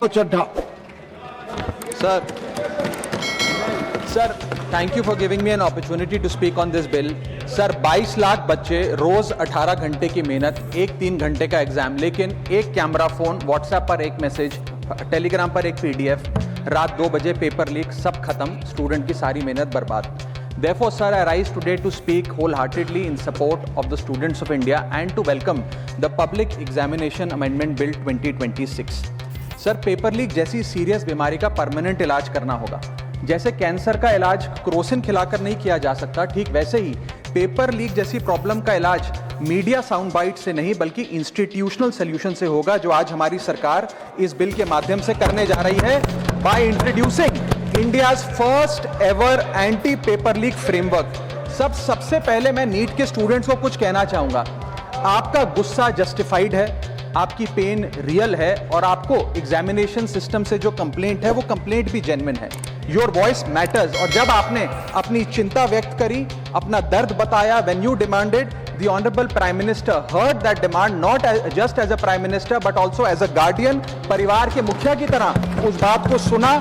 Chadha Sir, thank you for giving me an opportunity to speak on this bill. Sir 22 lakh बच्चे रोज 18 घंटे की मेहनत, 3 घंटे का एग्जाम, लेकिन एक कैमरा फोन, व्हाट्सएप पर एक मैसेज, टेलीग्राम पर एक पीडीएफ, रात 2 बजे पेपर लीक, सब खत्म, स्टूडेंट की सारी मेहनत बर्बाद. Therefore, sir, I rise today to speak wholeheartedly in support of the students of India and to welcome the Public Examination Amendment Bill 2026. Sir, paper leak जैसी सीरियस बीमारी का परमानेंट इलाज करना होगा. जैसे कैंसर का इलाज क्रोसिन खिलाकर नहीं किया जा सकता, ठीक वैसे ही पेपर लीक जैसी प्रॉब्लम का इलाज मीडिया साउंड बाइट से नहीं बल्कि इंस्टीट्यूशनल सॉल्यूशन से होगा, जो आज हमारी सरकार इस बिल के माध्यम से करने जा रही है by introducing India's first ever anti paper leak framework. सबसे पहले मैं नीट के स्टूडेंट्स को कुछ कहना चाहूंगा. आपका गुस्सा जस्टिफाइड है, आपकी पेन रियल है और आपको एग्जामिनेशन सिस्टम से जो कंप्लेंट है वो कंप्लेंट भी जेन्युइन है. Your voice matters. और जब आपने अपनी चिंता व्यक्त करी, अपना दर्द बताया, when you demanded, the honourable prime minister heard that demand, not just as a prime minister but also as a guardian, परिवार के मुखिया की तरह उस बात को सुना.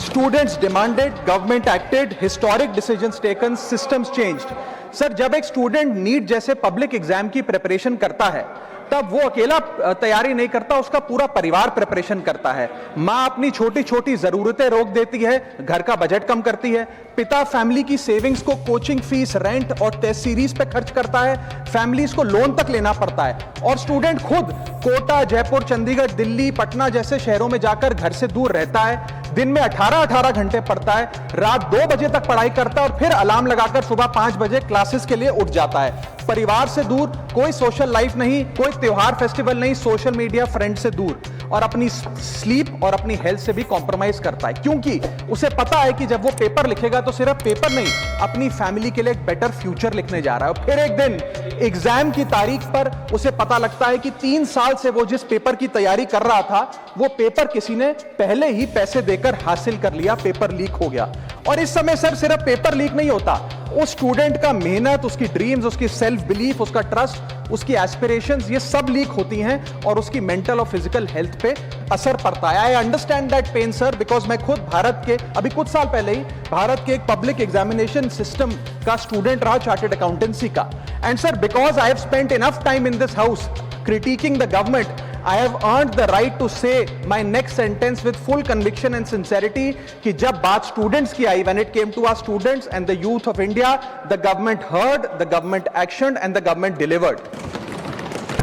Students demanded, government acted, historic decisions taken, systems changed. Sir, जब एक स्टूडेंट नीट जैसे पब्लिक एग्जाम की प्रिपरेशन करता है तब वो अकेला तैयारी नहीं करता, उसका पूरा परिवार प्रिपरेशन करता है. माँ अपनी छोटी छोटी जरूरतें रोक देती है, घर का बजट कम करती है. पिता फैमिली की सेविंग्स को कोचिंग फीस, रेंट और टेस्ट सीरीज पे खर्च करता है. फैमिलीज को लोन तक लेना पड़ता है. और स्टूडेंट खुद कोटा, जयपुर, चंडीगढ़, दिल्ली, पटना जैसे शहरों में जाकर घर से दूर रहता है. दिन में 18 घंटे पढ़ता है, रात 2 बजे तक पढ़ाई करता है और फिर अलार्म लगाकर सुबह 5 बजे क्लासेस के लिए उठ जाता है. परिवार से दूर, कोई सोशल लाइफ नहीं, कोई त्योहार फेस्टिवल नहीं, सोशल मीडिया, फ्रेंड से दूर, और अपनी स्लीप और अपनी हेल्थ से भी कॉम्प्रोमाइज करता है, क्योंकि उसे पता है कि जब वो पेपर लिखेगा तो सिर्फ पेपर नहीं, अपनी फैमिली के लिए एक बेटर फ्यूचर लिखने जा रहा है. और फिर एक दिन एग्जाम की तारीख पर उसे पता लगता है कि 3 साल से वो जिस पेपर की तैयारी कर रहा था वो पेपर किसी ने पहले ही पैसे देकर हासिल कर लिया, पेपर लीक हो गया. और इस समय सर सिर्फ पेपर लीक नहीं होता, उस स्टूडेंट का मेहनत, उसकी ड्रीम्स, उसकी सेल्फ बिलीफ, उसका ट्रस्ट, उसकी एस्पिरेशंस, ये सब लीक होती हैं और उसकी मेंटल और फिजिकल हेल्थ पे असर पड़ता है. I understand that pain sir, because मैं खुद भारत के अभी कुछ साल पहले ही भारत के एक पब्लिक एग्जामिनेशन सिस्टम का स्टूडेंट रहा, चार्टर्ड अकाउंटेंसी का. And sir, because I have spent enough time in this house critiquing the government, I have earned the right to say my next sentence with full conviction and sincerity कि जब बात students की आई, when it came to our students and the youth of India, the government heard, the government actioned and the government delivered.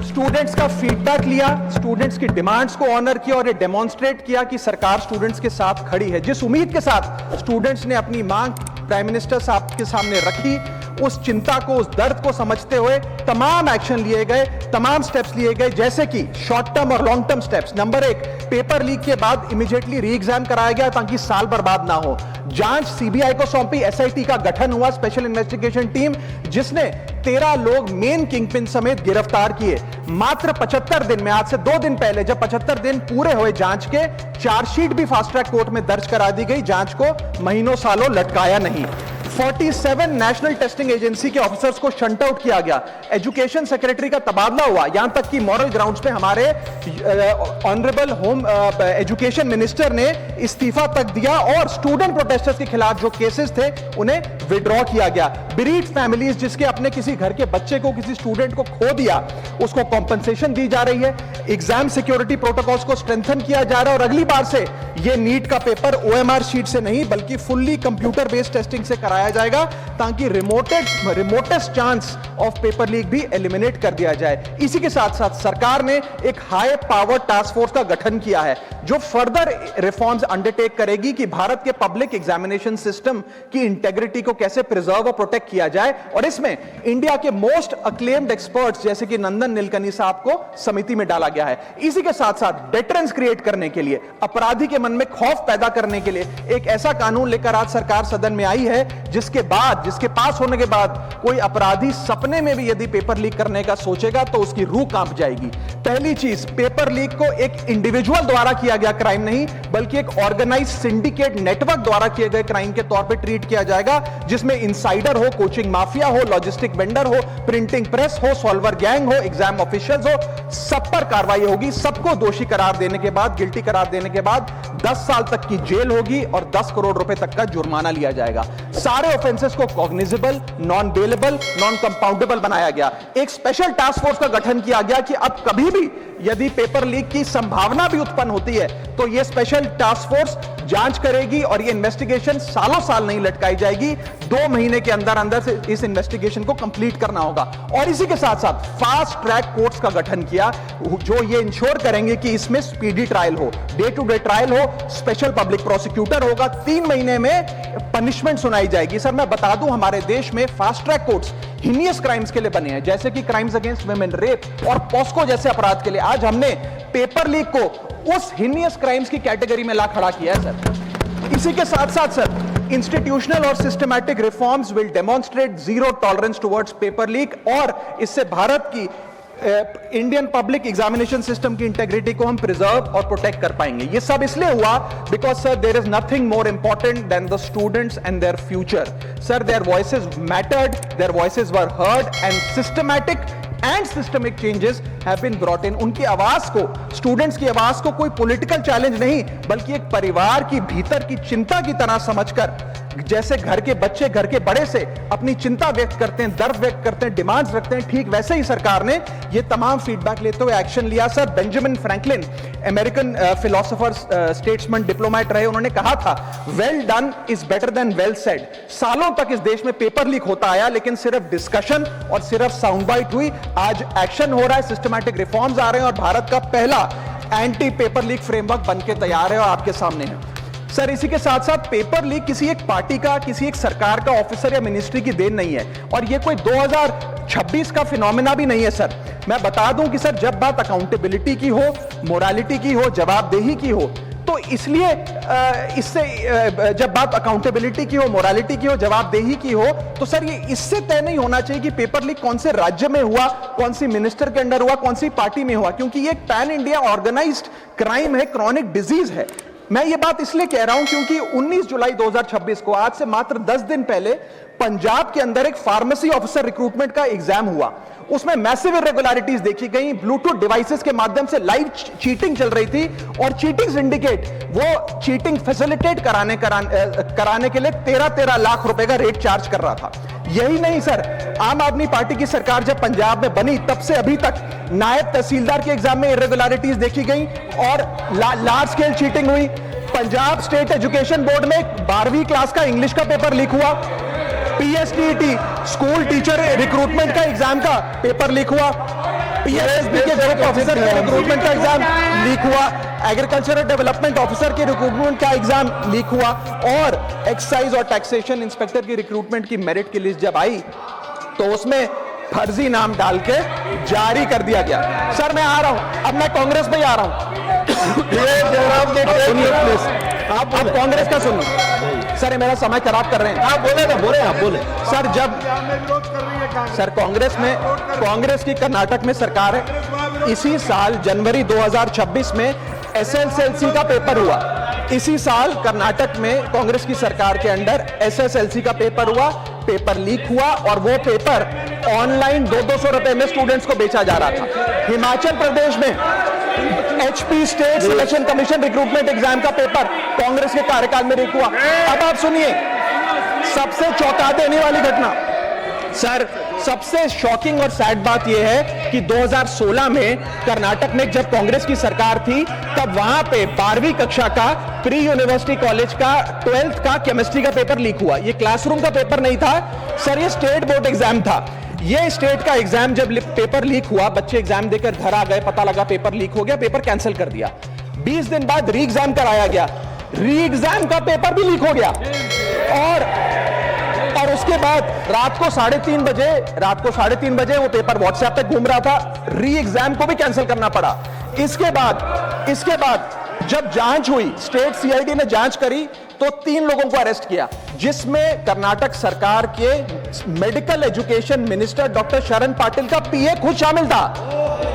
Students का feedback लिया, students की demands को honour किया और ये डेमोन्स्ट्रेट किया कि सरकार स्टूडेंट्स के साथ खड़ी है. जिस उम्मीद के साथ स्टूडेंट्स ने अपनी मांग प्राइम मिनिस्टर साहब के सामने रखी, उस चिंता को, उस दर्द को समझते हुए तमाम एक्शन लिए गए, तमाम स्टेप्स लिए गए, जैसे कि शॉर्ट टर्म और long term steps. Number 1, paper leak के बाद इमीडिएटली री एग्जाम कराया गया ताकि साल बर्बाद ना हो. जांच सीबीआई को सौंपी, एसआईटी का गठन हुआ, स्पेशल इन्वेस्टिगेशन टीम, जिसने 13 लोग मेन किंगपिन समेत गिरफ्तार किए. मात्र 75 दिन में, आज से 2 दिन पहले जब 75 दिन पूरे हुए जांच के, चार्जशीट भी फास्ट ट्रैक कोर्ट में दर्ज करा दी गई. जांच को महीनों सालों लटकाया नहीं. 47 नेशनल टेस्टिंग एजेंसी के ऑफिसर्स को शंट आउट किया गया. एजुकेशन सेक्रेटरी का तबादला हुआ, यहां तक कि मॉरल ग्राउंड्स पे हमारे ऑनरेबल होम एजुकेशन मिनिस्टर ने इस्तीफा तक दिया और स्टूडेंट प्रोटेस्टर्स के खिलाफ जो केसेस थे उन्हें विड्रॉ किया गया. बेरीड फैमिलीज जिसके अपने किसी घर के बच्चे को, किसी स्टूडेंट को खो दिया, उसको कॉम्पनसेशन दी जा रही है. एग्जाम सिक्योरिटी प्रोटोकॉल्स को स्ट्रेंथन किया जा रहा है और अगली बार से यह नीट का पेपर ओएमआर शीट से नहीं बल्कि फुल्ली कंप्यूटर बेस्ड टेस्टिंग से कराया जाएगा ताकि remotest chance of paper leak भी एलिमिनेट कर दिया जाए. इसी के साथ साथ सरकार ने एक हाई पावर टास्क फोर्स का गठन किया है जो फर्दर रिफॉर्म्स अंडरटेक करेगी कि भारत के पब्लिक एग्जामिनेशन सिस्टम की इंटेग्रिटी को कैसे प्रिजर्व और प्रोटेक्ट किया जाए. और इसमें इंडिया के मोस्ट अक्लेम्ड एक्सपर्ट्स जैसे कि नंदन नीलकनी साहब को समिति में डाला गया है. इसी के साथ साथ डेटरेंस क्रिएट करने के लिए, अपराधी के मन में खौफ पैदा करने के लिए एक ऐसा कानून लेकर आज सरकार सदन में आई है जिसके पास होने के बाद कोई अपराधी सपने में भी यदि पेपर लीक करने का सोचेगा तो उसकी रूह कांप जाएगी। पहली चीज, पेपर लीक को एक इंडिविजुअल द्वारा किया गया क्राइम नहीं, बल्कि एक ऑर्गेनाइज्ड सिंडिकेट नेटवर्क द्वारा किए गए क्राइम के तौर पे ट्रीट किया जाएगा, जिसमें इनसाइडर हो, कोचिंग माफिया हो, लॉजिस्टिक वेंडर हो, प्रिंटिंग प्रेस हो, सॉल्वर गैंग हो, एग्जाम ऑफिशियल्स हो, सब पर कार्रवाई होगी। सबको दोषी करार देने के बाद, गिल्टी करार देने के बाद 10 साल तक की जेल होगी और 10 करोड़ रुपए तक का जुर्माना लिया जाएगा। सारे ऑफेंसेस को cognizable, non bailable, non compoundable बनाया गया। एक स्पेशल टास्क फोर्स का गठन किया गया कि अब कभी भी यदि पेपर लीक की संभावना भी उत्पन्न होती है तो यह स्पेशल टास्क फोर्स जांच करेगी और यह इन्वेस्टिगेशन सालों साल नहीं लटकाई जाएगी। 2 महीने के अंदर अंदर से इस इन्वेस्टिगेशन को कंप्लीट करना होगा। और इसी के साथ साथ फास्ट ट्रैक कोर्ट्स का गठन किया, जो ये इंश्योर करेंगे कि इसमें स्पीडी ट्रायल हो, डे टू डे ट्रायल हो, स्पेशल पब्लिक प्रोसिक्यूटर होगा, 3 महीने में पनिशमेंट सुनाई जाएगी। सर मैं बता दूं, हमारे देश में fast track courts heinous crimes के लिए बने हैं, जैसे कि क्राइम्स अगेंस्ट वुमेन, रेप और पॉस्को जैसे अपराध के लिए। आज हमने पेपर लीक को उस हीनियस क्राइम्स की कैटेगरी में ला खड़ा किया है सर। इसी के साथ साथ सर, इंस्टीट्यूशनल और systematic reforms will demonstrate zero tolerance towards paper leak, और इससे भारत की इंडियन पब्लिक एग्जामिनेशन सिस्टम की इंटेग्रिटी को हम प्रिजर्व और प्रोटेक्ट कर पाएंगे। ये सब इसलिए हुआ because sir there is nothing more important than the students and their future. Sir their voices mattered, their voices were heard and systematic and systemic changes have been brought in. उनकी आवाज को, students की आवाज को कोई political challenge नहीं, बल्कि एक परिवार की भीतर की चिंता की तरह समझकर, जैसे घर के बच्चे घर के बड़े से अपनी चिंता व्यक्त करते हैं, दर्द व्यक्त करते हैं, डिमांड्स रखते हैं, ठीक वैसे ही सरकार ने ये तमाम फीडबैक लेते हुए एक्शन लिया। Sir Benjamin Franklin, American philosopher, statesman, diplomat रहे, उन्होंने कहा था well done is better than well said. सालों तक इस देश में पेपर लीक होता आया, लेकिन सिर्फ डिस्कशन और सिर्फ साउंड बाइट हुई। आज एक्शन हो रहा है, सिस्टमैटिक रिफॉर्म्स आ रहे हैं और भारत का पहला एंटी पेपर लीक फ्रेमवर्क बनके तैयार है और आपके सामने है। सर इसी के साथ साथ पेपर लीक किसी एक पार्टी का, किसी एक सरकार का ऑफिसर या मिनिस्ट्री की देन नहीं है, और ये कोई 2026 का फिनोमेना भी नहीं है। सर मैं बता दूं कि सर जब बात अकाउंटेबिलिटी की हो, मोरालिटी की हो, जवाबदेही की हो, तो इसलिए जब बात अकाउंटेबिलिटी की हो, मोरालिटी की हो, जवाबदेही की हो, तो सर ये इससे तय नहीं होना चाहिए कि पेपर लीक कौन से राज्य में हुआ, कौन सी मिनिस्टर के अंडर हुआ, कौन सी पार्टी में हुआ, क्योंकि ये एक पैन इंडिया ऑर्गेनाइज्ड क्राइम है, क्रॉनिक डिजीज है। मैं ये बात इसलिए कह रहा हूं क्योंकि 19 जुलाई 2026 को, आज से मात्र 10 दिन पहले, पंजाब के अंदर एक फार्मेसी ऑफिसर रिक्रूटमेंट का एग्जाम हुआ। उसमें मैसिव इरेगुलरिटीज देखी गई, ब्लूटूथ डिवाइसेस के माध्यम से लाइव चीटिंग चल रही थी, और चीटिंग सिंडिकेट वो चीटिंग फैसिलिटेट कराने के लिए 13 लाख रुपए का रेट चार्ज कर रहा था। यही नहीं सर, आम आदमी पार्टी की सरकार जब पंजाब में बनी तब से अभी तक नायब तहसीलदार के एग्जाम में इरेगुलरिटीज देखी गई और लार्ज स्केल चीटिंग हुई। पंजाब स्टेट एजुकेशन बोर्ड में 12वीं क्लास का इंग्लिश का पेपर लीक हुआ, पीएसटीईटी स्कूल टीचर रिक्रूटमेंट का एग्जाम का पेपर लीक हुआ, पीएसएसबी के ग्रुप ऑफिसर के रिक्रूटमेंट का एग्जाम लीक हुआ, एग्रीकल्चरल डेवलपमेंट ऑफिसर के रिक्रूटमेंट का एग्जाम लीक हुआ, और एक्साइज और टैक्सेशन इंस्पेक्टर की रिक्रूटमेंट की मेरिट की लिस्ट जब आई तो उसमें फर्जी नाम डाल के जारी कर दिया गया। सर मैं आ रहा हूं, अब मैं कांग्रेस में आ रहा हूं। आप कांग्रेस का सुनिए सर, ये मेरा समय खराब कर रहे हैं। आप बोले ना, आप बोले सर जब सर कांग्रेस की कर्नाटक में सरकार है, इसी साल जनवरी 2026 में एसएसएलसी का पेपर हुआ। इसी साल कर्नाटक में कांग्रेस की सरकार के अंडर एसएसएलसी का पेपर हुआ, पेपर लीक हुआ, और वो पेपर ऑनलाइन 200 रुपए में स्टूडेंट्स को बेचा जा रहा था। हिमाचल प्रदेश में HP state selection commission recruitment exam का पेपर कांग्रेस के कार्यकाल में लीक हुआ। अब आप सुनिए सबसे चौंका देने वाली घटना, सर सबसे शॉकिंग और सैड बात यह है कि 2016 में कर्नाटक में जब कांग्रेस की सरकार थी तब वहां पे 12वीं कक्षा का प्री यूनिवर्सिटी कॉलेज का 12th का केमिस्ट्री का पेपर लीक हुआ। ये क्लासरूम का पेपर नहीं था सर, ये स्टेट बोर्ड एग्जाम था। ये स्टेट का एग्जाम जब पेपर लीक हुआ, बच्चे एग्जाम देकर घर आ गए, पता लगा पेपर लीक हो गया, पेपर कैंसिल कर दिया। 20 दिन बाद री एग्जाम कराया गया, री एग्जाम का पेपर भी लीक हो गया, और उसके बाद रात को 3:30 बजे वो पेपर व्हाट्सएप पे घूम रहा था, री एग्जाम को भी कैंसिल करना पड़ा। इसके बाद जब जांच हुई, स्टेट सीआईडी ने जांच करी तो 3 लोगों को अरेस्ट किया, जिसमें कर्नाटक सरकार के मेडिकल एजुकेशन मिनिस्टर डॉक्टर शरण पाटिल का पीए खुद शामिल था।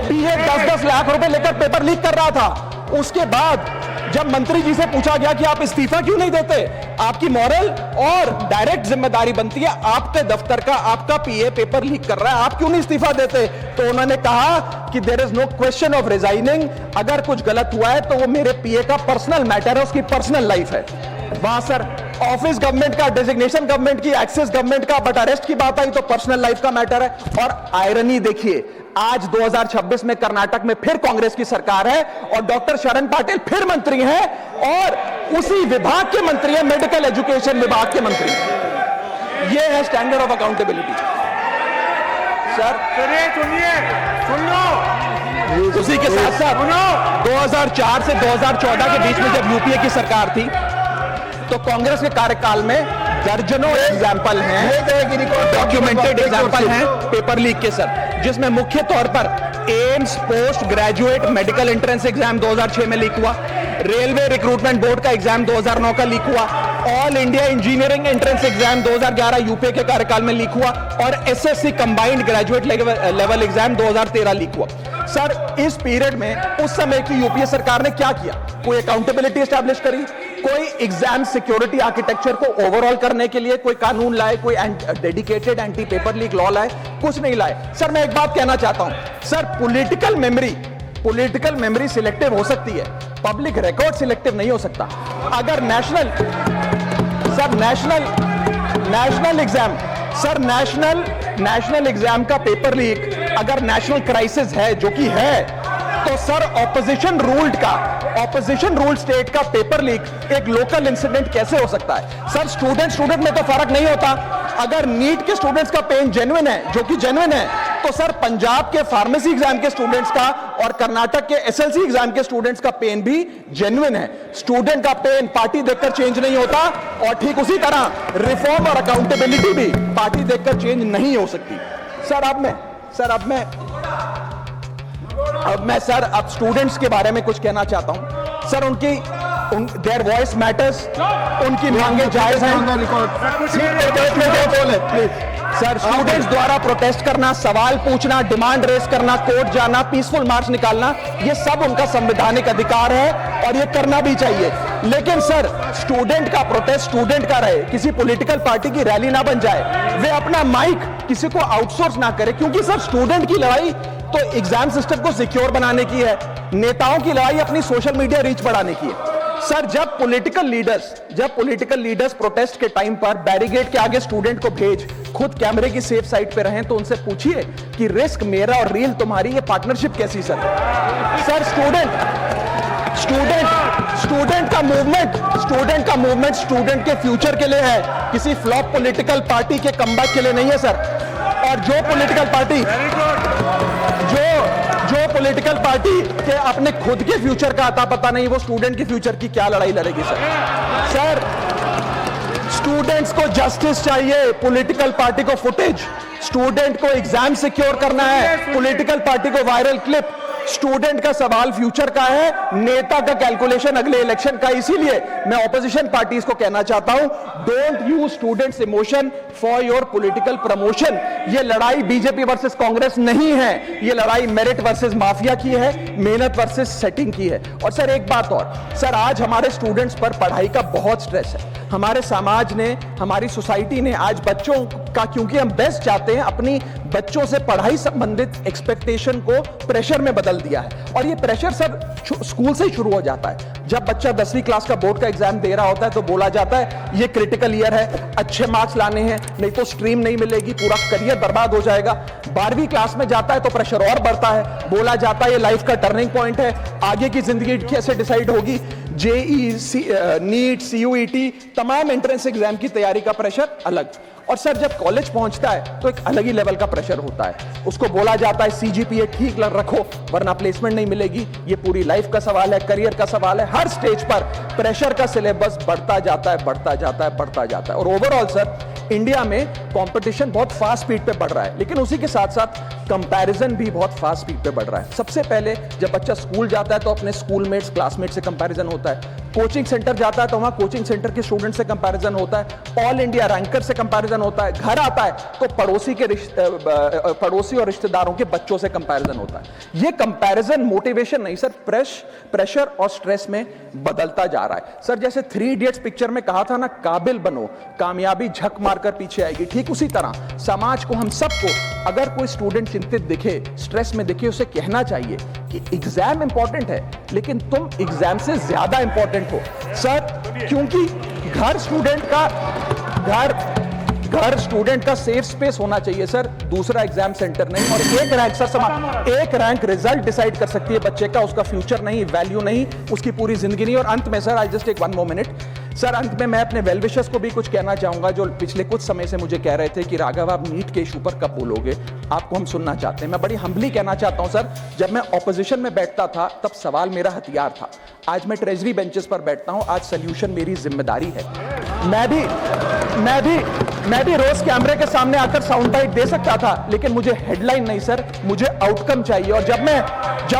पीए 10-10 लाख रुपए लेकर पेपर लीक कर रहा था। उसके बाद जब मंत्री जी से पूछा गया कि आप इस्तीफा क्यों नहीं देते, आपकी मॉरल और डायरेक्ट जिम्मेदारी बनती है, आपके दफ्तर का आपका पीए पेपर लीक कर रहा है, आप क्यों नहीं इस्तीफा देते? तो उन्होंने कहा कि there is no question of resigning, अगर कुछ गलत हुआ है तो वो मेरे पीए का पर्सनल मैटर है, उसकी पर्सनल लाइफ है। वहां सर ऑफिस गवर्नमेंट का, डेजिग्नेशन गवर्नमेंट की, एक्सेस गवर्नमेंट का, बट अरेस्ट की बात आई तो पर्सनल लाइफ का मैटर है। और आयरनी देखिए, आज 2026 में कर्नाटक में फिर कांग्रेस की सरकार है और डॉक्टर शरण पाटिल फिर मंत्री हैं और उसी विभाग के मंत्री हैं, मेडिकल एजुकेशन विभाग के मंत्री। ये है स्टैंडर्ड ऑफ अकाउंटेबिलिटी। सर सुन लो, उसी के साथ साथ 2004 से 2014 के बीच में जब यूपीए की सरकार थी तो कांग्रेस के कार्यकाल में दर्जनों एग्जाम्पल हैं, डॉक्यूमेंटेड एग्जाम्पल हैं पेपर लीक के सर, जिसमें मुख्य तौर पर AIIMS post graduate medical entrance exam 2006 में लीक हुआ, रेलवे रिक्रूटमेंट बोर्ड का एग्जाम 2009 का लीक हुआ, all India engineering entrance exam 2011 UPA के कार्यकाल में लीक हुआ और SSC combined graduate level exam 2013 leak हुआ। सर इस पीरियड में उस समय की यूपीए सरकार ने क्या किया? कोई अकाउंटेबिलिटी एस्टैब्लिश करी, कोई एग्जाम सिक्योरिटी आर्किटेक्चर को ओवरऑल करने के लिए कोई कानून लाए, कोई dedicated anti paper leak law लाए? कुछ नहीं लाए। सर मैं एक बात कहना चाहता हूं, सर पॉलिटिकल मेमोरी सिलेक्टिव हो सकती है, पब्लिक रिकॉर्ड सिलेक्टिव नहीं हो सकता। अगर नेशनल एग्जाम का पेपर लीक अगर नेशनल क्राइसिस है, जो कि है, तो सर ऑपोजिशन रूल्ड स्टेट का पेपर लीक एक लोकल इंसिडेंट कैसे हो सकता है? सर स्टूडेंट में तो फर्क नहीं होता। अगर नीट के स्टूडेंट्स का पेन जेन्युइन है, जो कि जेन्युइन है, तो सर पंजाब के फार्मेसी एग्जाम के स्टूडेंट्स का और कर्नाटक के एसएलसी एग्जाम के स्टूडेंट्स का पेन भी जेन्युइन है। स्टूडेंट का पेन पार्टी देखकर चेंज नहीं होता और ठीक उसी तरह रिफॉर्म और अकाउंटेबिलिटी भी पार्टी देखकर चेंज नहीं हो सकती। अब स्टूडेंट्स के बारे में कुछ कहना चाहता हूं। सर देयर वॉइस मैटर्स, उनकी मांगे जायज हैं। सर स्टूडेंट्स द्वारा प्रोटेस्ट करना, सवाल पूछना, डिमांड रेस करना, कोर्ट जाना, पीसफुल मार्च निकालना, ये सब उनका संवैधानिक अधिकार है और ये करना भी चाहिए। लेकिन सर स्टूडेंट का प्रोटेस्ट स्टूडेंट का रहे, किसी पॉलिटिकल पार्टी की रैली ना बन जाए, वे अपना माइक किसी को आउटसोर्स ना करे, क्योंकि सर स्टूडेंट की लड़ाई तो एग्जाम सिस्टम को सिक्योर बनाने की है, नेताओं की लड़ाई अपनी सोशल मीडिया रीच बढ़ाने की है। सर जब पॉलिटिकल लीडर्स प्रोटेस्ट के टाइम पर बैरिकेड के आगे स्टूडेंट को भेज खुद कैमरे की सेफ साइड पे रहें, तो उनसे पूछिए कि रिस्क मेरा और रील तुम्हारी, ये पार्टनरशिप कैसी? सर स्टूडेंट का मूवमेंट स्टूडेंट के फ्यूचर के लिए है, किसी फ्लॉप पॉलिटिकल पार्टी के कमबैक के लिए नहीं है सर। और जो पॉलिटिकल पार्टी के अपने खुद के फ्यूचर का आता पता नहीं, वो स्टूडेंट के फ्यूचर की क्या लड़ाई लड़ेगी सर? स्टूडेंट्स को जस्टिस चाहिए, पॉलिटिकल पार्टी को फुटेज। स्टूडेंट को एग्जाम सिक्योर करना है, पॉलिटिकल पार्टी को वायरल क्लिप। स्टूडेंट का सवाल फ्यूचर का है, नेता का कैलकुलेशन अगले इलेक्शन का। इसीलिए मैं ऑपोजिशन पार्टीज को कहना चाहता हूं, don't use students emotion for your political promotion. ये लड़ाई बीजेपी वर्सेस कांग्रेस नहीं है, ये लड़ाई मेरिट वर्सेस माफिया की है, मेहनत वर्सेस सेटिंग की है। और सर एक बात और, सर आज हमारे स्टूडेंट्स पर पढ़ाई का बहुत स्ट्रेस है। हमारे समाज ने, हमारी सोसाइटी ने आज बच्चों का, क्योंकि हम बेस्ट चाहते हैं, अपनी बच्चों से पढ़ाई संबंधित एक्सपेक्टेशन को प्रेशर में बदल दिया है। और ये प्रेशर सर स्कूल से ही शुरू हो जाता है। जब बच्चा 10वीं क्लास का बोर्ड का एग्जाम दे रहा होता है तो बोला जाता है ये क्रिटिकल ईयर है, अच्छे मार्क्स लाने हैं, नहीं तो स्ट्रीम नहीं मिलेगी, पूरा करियर बर्बाद हो जाएगा। 12वीं क्लास में जाता है तो प्रेशर और बढ़ता है, बोला जाता है ये लाइफ का टर्निंग पॉइंट है, आगे की जिंदगी कैसे डिसाइड होगी। जेई, नीट, सीयूईटी, तमाम एंट्रेंस एग्जाम की तैयारी का प्रेशर अलग। और सर जब कॉलेज पहुंचता है तो एक अलग ही लेवल का प्रेशर होता है। उसको बोला जाता है सीजीपीए ठीक रखो वरना प्लेसमेंट नहीं मिलेगी। ये पूरी लाइफ का सवाल है, करियर का सवाल है। हर स्टेज पर प्रेशर का सिलेबस बढ़ता जाता है। और ओवरऑल सर इंडिया में कंपटीशन बहुत फास्ट स्पीड पे बढ़ रहा है, लेकिन उसी के साथ साथ कंपैरिजन भी बहुत फास्ट स्पीड पे बढ़ रहा है। सबसे पहले जब बच्चा स्कूल जाता है तो अपने स्कूलमेट्स, क्लासमेट से कंपैरिजन होता है। कोचिंग सेंटर जाता है तो वहां कोचिंग सेंटर के स्टूडेंट से कंपैरिजन होता है। ऑल इंडिया रैंकर से कंपैरिजन होता है। घर आता है तो पड़ोसी और रिश्तेदारों के बच्चों से कंपैरिजन होता है। ये कंपैरिजन मोटिवेशन नहीं सर, प्रेशर और स्ट्रेस में बदलता जा रहा है। सर जैसे 3 इडियट्स पिक्चर में कहा था ना, काबिल बनो, कामयाबी झक मारकर पीछे आएगी, ठीक उसी तरह समाज को, हम सबको, अगर कोई स्टूडेंट चिंतित दिखे, स्ट्रेस में दिखे, उसे कहना चाहिए कि एग्जाम इंपॉर्टेंट है, लेकिन तुम एग्जाम से ज्यादा इंपॉर्टेंट हो सर, क्योंकि घर स्टूडेंट का सेफ स्पेस होना चाहिए सर, दूसरा एग्जाम सेंटर नहीं। और एक रैंक रिजल्ट डिसाइड कर सकती है बच्चे का, उसका फ्यूचर नहीं, वैल्यू नहीं, उसकी पूरी जिंदगी नहीं। और अंत में sir, I just take 1 more minute sir, अंत में मैं अपने वेल विशर्स को भी कुछ कहना चाहूंगा, जो पिछले कुछ समय से मुझे कह रहे थे कि राघव आप नीट के इशू पर कब बोलोगे, आपको हम सुनना चाहते हैं। मैं बड़ी हम्बली कहना चाहता हूं सर, जब मैं ऑपोजिशन में बैठता था तब सवाल मेरा हथियार था, आज मैं ट्रेजरी बेंचेस पर बैठता हूं, आज सोल्यूशन मेरी जिम्मेदारी है। मैं भी रोज कैमरे के सामने आकर साउंड बाइट दे सकता था, लेकिन मुझे हेडलाइन नहीं सर, मुझे आउटकम चाहिए। और जब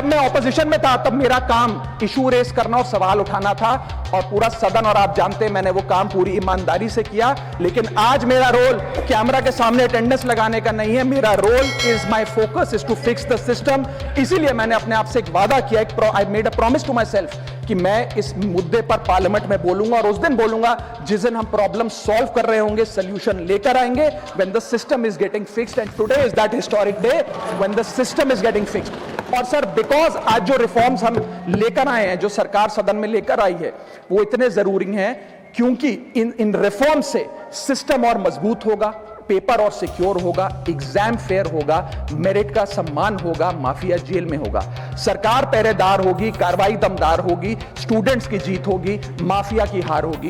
मैं ऑपोजिशन में था तब मेरा काम इशू रेस करना और सवाल उठाना था, और पूरा सदन, और आप जानते हैं मैंने वो काम पूरी ईमानदारी से किया। लेकिन आज मेरा रोल कैमरा के सामने अटेंडेंस लगाने का नहीं है, मेरा role is my focus is to fix the system. इसीलिए मैंने अपने आप से एक वादा किया, I made a promise to myself कि मैं इस मुद्दे पर पार्लियामेंट में बोलूंगा, और उस दिन बोलूंगा जिस दिन हम प्रॉब्लम सॉल्व कर रहे होंगे, सोल्यूशन लेकर आएंगे, when the system is getting fixed. And today is that historic day when the system is getting fixed. और सर, बिकॉज आज जो रिफॉर्म्स हम लेकर आए हैं, जो सरकार सदन में लेकर आई है, वो इतने जरूरी हैं, क्योंकि इन रिफॉर्म से सिस्टम और मजबूत होगा, पेपर और सिक्योर होगा, एग्जाम फेयर होगा, मेरिट का सम्मान होगा, माफिया जेल में होगा, सरकार पहरेदार होगी, कार्रवाई दमदार होगी, स्टूडेंट्स की जीत होगी, माफिया की हार होगी।